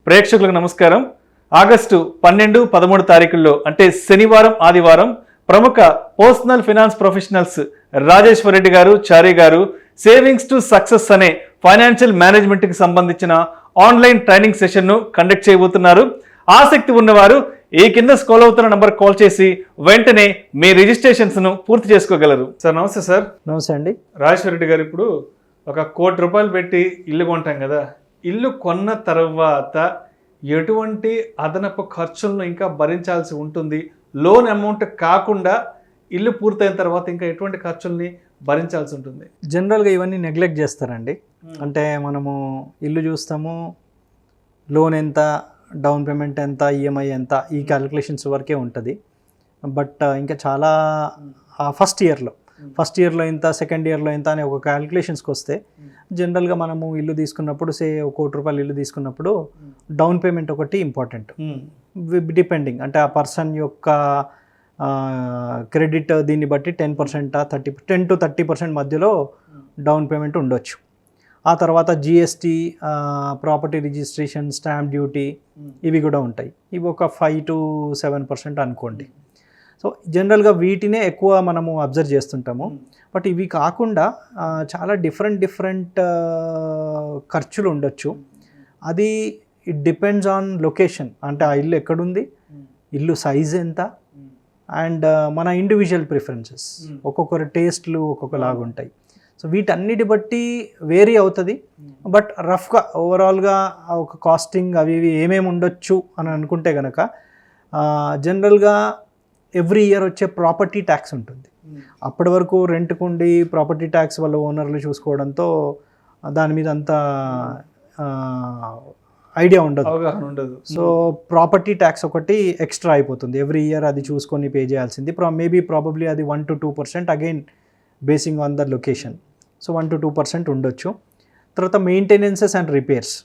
ప్రేక్షకులకు నమస్కారం. ఆగస్టు 12, 13 తారీఖుల్లో అంటే శనివారం, ఆదివారం ప్రముఖ personal finance professionals Rajeshwar Reddy గారు, చారి గారు సేవింగ్స్ టు సక్సెస్ అనే ఫైనాన్షియల్ మేనేజ్మెంట్కి సంబంధించిన ఆన్లైన్ ట్రైనింగ్ సెషన్ను కండక్ట్ చేయబోతున్నారు. ఆసక్తి ఉన్నవారు ఈ కింద స్క్రోల్ అవుతున్న నంబర్ కాల్ చేసి వెంటనే మీ రిజిస్ట్రేషన్స్ను పూర్తి చేసుకోగలరు. సార్ నమస్తే. సార్ నమస్తే అండి. రాజేశ్వర్ రెడ్డి గారు, ఇప్పుడు ఒక ₹1 కోటి పెట్టి ఇల్లు కొంటాం కదా, ఇల్లు కొన్న తర్వాత ఎటువంటి అదనపు ఖర్చులను ఇంకా భరించాల్సి ఉంటుంది? లోన్ అమౌంట్ కాకుండా ఇల్లు పూర్తయిన తర్వాత ఇంకా ఎటువంటి ఖర్చుల్ని భరించాల్సి ఉంటుంది? జనరల్గా ఇవన్నీ నెగ్లెక్ట్ చేస్తారండి. అంటే మనము ఇల్లు చూస్తాము, లోన్ ఎంత, డౌన్ పేమెంట్ ఎంత, ఈఎంఐ ఎంత, ఈ క్యాలిక్యులేషన్స్ వరకే ఉంటుంది. బట్ ఇంకా చాలా ఫస్ట్ ఇయర్లో ఎంత, సెకండ్ ఇయర్లో ఎంత అనే ఒక క్యాలిక్యులేషన్స్కి వస్తే జనరల్గా మనము ఇల్లు తీసుకున్నప్పుడు ₹1 కోటి ఇల్లు తీసుకున్నప్పుడు డౌన్ పేమెంట్ ఒకటి ఇంపార్టెంట్. డిపెండింగ్ అంటే ఆ పర్సన్ యొక్క క్రెడిట్ దీన్ని బట్టి 10 to 30% మధ్యలో డౌన్ పేమెంట్ ఉండొచ్చు. ఆ తర్వాత GST, property registration, stamp duty ఇవి కూడా ఉంటాయి. ఇవి ఒక 5 to 7% అనుకోండి. సో జనరల్గా వీటినే ఎక్కువ మనము అబ్జర్వ్ చేస్తుంటాము. బట్ ఇవి కాకుండా చాలా డిఫరెంట్ ఖర్చులు ఉండొచ్చు. అది ఇట్ డిపెండ్స్ ఆన్ లొకేషన్. అంటే ఆ ఇల్లు ఎక్కడుంది, ఇల్లు సైజ్ ఎంత, అండ్ మన ఇండివిజువల్ ప్రిఫరెన్సెస్, ఒక్కొక్కరి టేస్ట్లు ఒక్కొక్కలాగా ఉంటాయి. సో వీటన్నిటి బట్టి వేరీ అవుతుంది. బట్ రఫ్గా ఓవరాల్గా ఒక కాస్టింగ్ అవి ఇవి ఏమేమి ఉండొచ్చు అని అనుకుంటే కనుక జనరల్గా ఎవ్రీ ఇయర్ వచ్చే ప్రాపర్టీ ట్యాక్స్ ఉంటుంది. అప్పటి వరకు రెంట్కుండి ప్రాపర్టీ ట్యాక్స్ వాళ్ళ ఓనర్లు చూసుకోవడంతో దాని మీద అంత ఐడియా ఉండదు, అవగాహన ఉండదు. సో ప్రాపర్టీ ట్యాక్స్ ఒకటి ఎక్స్ట్రా అయిపోతుంది ఎవ్రీ ఇయర్. అది చూసుకొని పే చేయాల్సింది. ప్రాబబ్లీ అది 1 to 2% again basing on the location. So 1 to 2% ఉండొచ్చు. తర్వాత మెయింటెనెన్సెస్ అండ్ రిపేర్స్.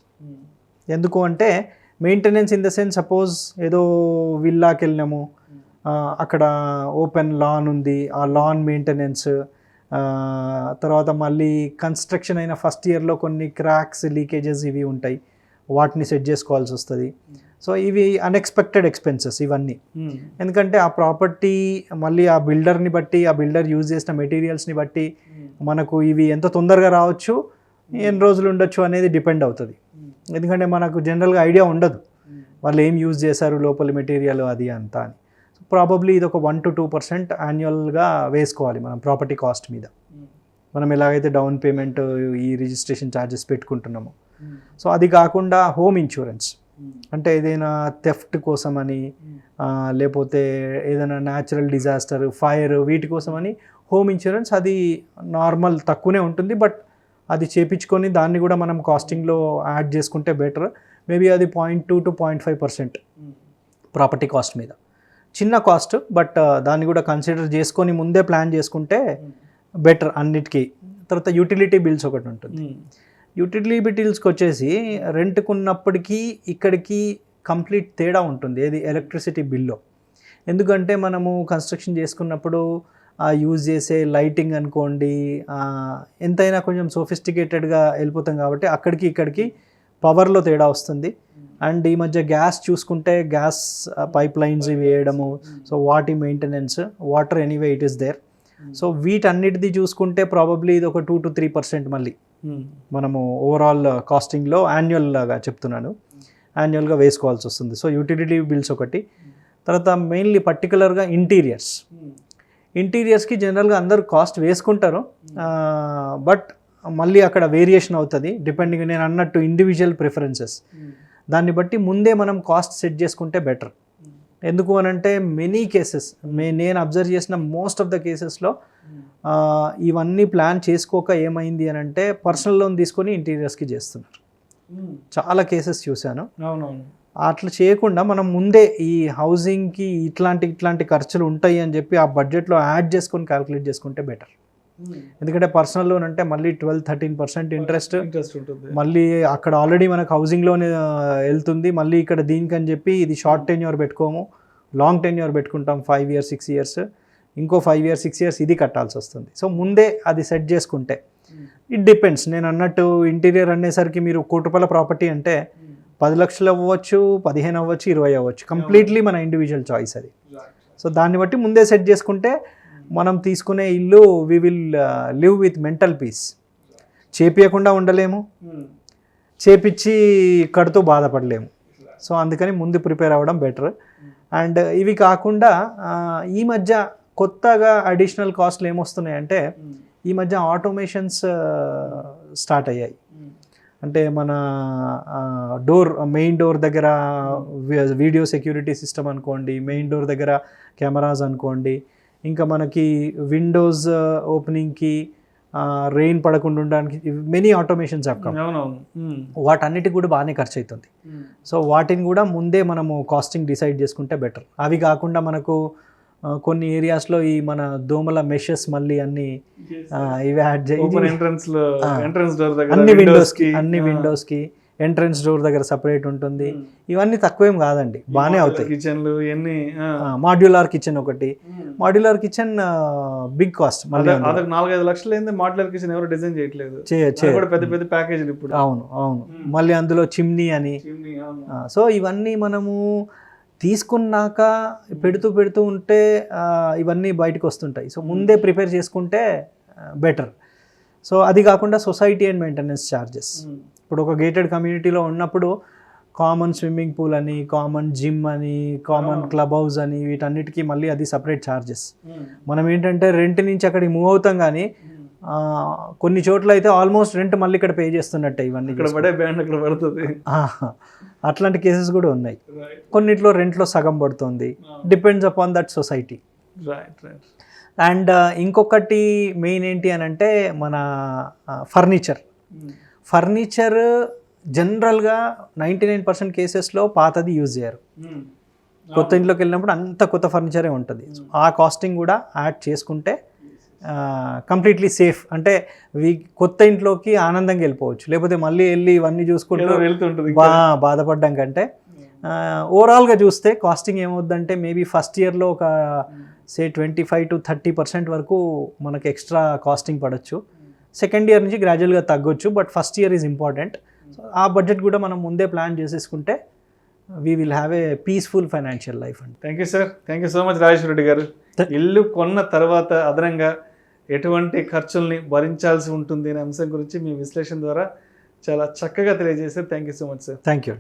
ఎందుకు అంటే maintenance in the sense, suppose ఏదో విల్లాకి వెళ్ళినాము, అక్కడ ఓపెన్ లాన్ ఉంది, ఆ లాన్ మెయింటెనెన్స్, తర్వాత మళ్ళీ కన్స్ట్రక్షన్ అయిన ఫస్ట్ ఇయర్లో కొన్ని క్రాక్స్, లీకేజెస్ ఇవి ఉంటాయి, వాటిని సెట్ చేసుకోవాల్సి వస్తుంది. సో ఇవి అన్ఎక్స్పెక్టెడ్ ఎక్స్పెన్సెస్ ఇవన్నీ. ఎందుకంటే ఆ ప్రాపర్టీ మళ్ళీ ఆ బిల్డర్ని బట్టి, ఆ బిల్డర్ యూజ్ చేసిన మెటీరియల్స్ని బట్టి మనకు ఇవి ఎంత తొందరగా రావచ్చు, ఎన్ని రోజులు ఉండొచ్చు అనేది డిపెండ్ అవుతుంది. ఎందుకంటే మనకు జనరల్గా ఐడియా ఉండదు వాళ్ళు ఏం యూజ్ చేశారు లోపల మెటీరియల్ అది అంతా అని. సో ప్రాబబ్లీ ఇది ఒక 1 to 2% యాన్యువల్గా వేసుకోవాలి మనం ప్రాపర్టీ కాస్ట్ మీద. మనం ఎలాగైతే డౌన్ పేమెంట్, ఈ రిజిస్ట్రేషన్ ఛార్జెస్ పెట్టుకుంటున్నామో. సో అది కాకుండా హోమ్ ఇన్సూరెన్స్, అంటే ఏదైనా థెఫ్ట్ కోసమని, లేకపోతే ఏదైనా న్యాచురల్ డిజాస్టర్, ఫైర్, వీటి కోసమని హోమ్ ఇన్సూరెన్స్ అది నార్మల్ తక్కువనే ఉంటుంది. బట్ అది చేపించుకొని దాన్ని కూడా మనం కాస్టింగ్లో యాడ్ చేసుకుంటే బెటర్. మేబీ అది 0.2 to 0.5% ప్రాపర్టీ కాస్ట్ మీద. చిన్న కాస్ట్, బట్ దాన్ని కూడా కన్సిడర్ చేసుకొని ముందే ప్లాన్ చేసుకుంటే బెటర్ అన్నిటికీ. తర్వాత యూటిలిటీ బిల్స్ ఒకటి ఉంటుంది. యూటిలిటీ బిల్స్కి వచ్చేసి రెంట్కున్నప్పటికీ ఇక్కడికి కంప్లీట్ తేడా ఉంటుంది, ఏది ఎలక్ట్రిసిటీ బిల్లో. ఎందుకంటే మనము కన్స్ట్రక్షన్ చేసుకున్నప్పుడు యూజ్ చేసే లైటింగ్ అనుకోండి, ఎంతైనా కొంచెం సోఫిస్టికేటెడ్గా వెళ్ళిపోతాం కాబట్టి అక్కడికి ఇక్కడికి పవర్లో తేడా వస్తుంది. అండ్ ఈ మధ్య గ్యాస్ చూసుకుంటే గ్యాస్ పైప్ లైన్స్ ఇవి వేయడము, సో వాటి maintenance, water anyway it is there. So వీటన్నిటిది చూసుకుంటే ప్రాబబ్లీ ఇది ఒక 2 to 3% మళ్ళీ మనము ఓవరాల్ కాస్టింగ్లో యాన్యువల్గా చెప్తున్నాను, యాన్యువల్గా వేసుకోవాల్సి వస్తుంది. సో యూటిలిటీ బిల్స్ ఒకటి. తర్వాత మెయిన్లీ పర్టికులర్గా ఇంటీరియర్స్కి జనరల్గా అందరూ కాస్ట్ వేసుకుంటారు, బట్ మళ్ళీ అక్కడ వేరియేషన్ అవుతుంది డిపెండింగ్, నేను అన్నట్టు ఇండివిజువల్ ప్రిఫరెన్సెస్. దాన్ని బట్టి ముందే మనం కాస్ట్ సెట్ చేసుకుంటే బెటర్. ఎందుకు అనంటే మెనీ కేసెస్, నేను అబ్జర్వ్ చేసిన మోస్ట్ ఆఫ్ ద కేసెస్లో ఇవన్నీ ప్లాన్ చేసుకోక ఏమైంది అని అంటే పర్సనల్ లోన్ తీసుకొని ఇంటీరియర్స్కి చేస్తున్నారు. చాలా కేసెస్ చూశాను. అవునవును. అట్లా చేయకుండా మనం ముందే ఈ హౌసింగ్కి ఇట్లాంటి ఖర్చులు ఉంటాయి అని చెప్పి ఆ బడ్జెట్లో యాడ్ చేసుకొని క్యాల్కులేట్ చేసుకుంటే బెటర్. ఎందుకంటే పర్సనల్ లోన్ అంటే మళ్ళీ 12-13% ఇంట్రెస్ట్ ఉంటుంది. మళ్ళీ అక్కడ ఆల్రెడీ మనకు హౌసింగ్ లోన్ వెళ్తుంది, మళ్ళీ ఇక్కడ దీనికని చెప్పి ఇది షార్ట్ టెన్యూర్ పెట్టుకోము, లాంగ్ టెన్యూర్ పెట్టుకుంటాం, 5 years 6 years, ఇంకో 5 years 6 years ఇది కట్టాల్సి వస్తుంది. సో ముందే అది సెట్ చేసుకుంటే ఇట్ డిపెండ్స్. నేను అన్నట్టు ఇంటీరియర్ అనేసరికి మీరు ₹1 కోటి ప్రాపర్టీ అంటే 10 లక్షలు అవ్వచ్చు, 15 అవ్వచ్చు, 20 అవ్వచ్చు, కంప్లీట్లీ మన ఇండివిజువల్ చాయిస్ అది. సో దాన్ని బట్టి ముందే సెట్ చేసుకుంటే మనం తీసుకునే ఇల్లు we will live with mental peace. చేపియకుండా ఉండలేము, చేపిచ్చి కడుతూ బాధపడలేము. సో అందుకని ముందు ప్రిపేర్ అవ్వడం బెటర్. అండ్ ఇవి కాకుండా ఈ మధ్య కొత్తగా అడిషనల్ కాస్ట్లు ఏమొస్తున్నాయంటే ఈ మధ్య ఆటోమేషన్స్ స్టార్ట్ అయ్యాయి. అంటే మన మెయిన్ డోర్ దగ్గర వీడియో సెక్యూరిటీ సిస్టమ్ అనుకోండి, మెయిన్ డోర్ దగ్గర కెమెరాస్ అనుకోండి, ఇంకా మనకి విండోస్ ఓపెనింగ్కి, రెయిన్ పడకుండా ఉండడానికి మెనీ ఆటోమేషన్స్ అప్ కమ్. వాటన్నిటికి కూడా బాగానే ఖర్చు అవుతుంది. సో వాటిని కూడా ముందే మనము కాస్టింగ్ డిసైడ్ చేసుకుంటే బెటర్. అవి కాకుండా మనకు కొన్ని ఏరియాస్లో ఈ మన దోమల మెషెస్ మళ్ళీ అన్ని ఇవి యాడ్ అన్ని విండోస్కి ఎంట్రన్స్ డోర్ దగ్గర సపరేట్ ఉంటుంది. ఇవన్నీ తక్కువేం కాదండి, బాగానే అవుతాయి. కిచెన్లు ఇవన్నీ, మాడ్యులర్ కిచెన్ ఒకటి, మాడ్యులర్ కిచెన్ బిగ్ కాస్ట్. మళ్ళీ 4-5 లక్షలు అయింది మాడ్యులర్ కిచెన్, ఎవరు డిజైన్ చేయట్లేదు, పెద్ద పెద్ద ప్యాకేజ్ ఇప్పుడు. అవును. మళ్ళీ అందులో చిమ్నీ అని. సో ఇవన్నీ మనము తీసుకున్నాక పెడుతూ ఉంటే ఇవన్నీ బయటకు వస్తుంటాయి. సో ముందే ప్రిపేర్ చేసుకుంటే బెటర్. సో అది కాకుండా సొసైటీ అండ్ మెయింటెనెన్స్ ఛార్జెస్. ఇప్పుడు ఒక గేటెడ్ కమ్యూనిటీలో ఉన్నప్పుడు కామన్ స్విమ్మింగ్ పూల్ అని, కామన్ జిమ్ అని, కామన్ క్లబ్ హౌస్ అని, వీటన్నిటికీ మళ్ళీ అది సపరేట్ ఛార్జెస్. మనం ఏంటంటే రెంట్ నుంచి అక్కడికి మూవ్ అవుతాం, కానీ కొన్ని చోట్ల అయితే ఆల్మోస్ట్ రెంట్ మళ్ళీ ఇక్కడ పే చేస్తున్నట్టే. ఇవన్నీ అట్లాంటి కేసెస్ కూడా ఉన్నాయి. కొన్నిట్లో రెంట్లో సగం పడుతుంది, depends upon that society. And ఇంకొకటి మెయిన్ ఏంటి అని అంటే మన ఫర్నిచర్ జనరల్గా 99% కేసెస్లో పాతది యూజ్ చేయరు. కొత్త ఇంట్లోకి వెళ్ళినప్పుడు అంత కొత్త ఫర్నిచరే ఉంటుంది. ఆ కాస్టింగ్ కూడా యాడ్ చేసుకుంటే కంప్లీట్లీ సేఫ్. అంటే కొత్త ఇంట్లోకి ఆనందంగా వెళ్ళిపోవచ్చు, లేకపోతే మళ్ళీ వెళ్ళి ఇవన్నీ చూసుకుంటూ బాధపడ్డం కంటే ఓవరాల్గా చూస్తే కాస్టింగ్ ఏమవుద్దంటే మేబీ ఫస్ట్ ఇయర్లో ఒక 25 to 30% వరకు మనకు ఎక్స్ట్రా కాస్టింగ్ పడవచ్చు. సెకండ్ ఇయర్ నుంచి గ్రాడ్యువల్గా తగ్గొచ్చు, but first year is important. So ఆ బడ్జెట్ కూడా మనం ముందే ప్లాన్ చేసేసుకుంటే we will have a peaceful financial life అండి. Thank you sir, thank you so much Rajeshwara Reddy గారు. ఇల్లు కొన్న తర్వాత అదనంగా ఎటువంటి ఖర్చుల్ని భరించాల్సి ఉంటుంది అనే అంశం గురించి మీ విశ్లేషణ ద్వారా చాలా చక్కగా తెలియజేశారు. Thank you so much sir. Thank you.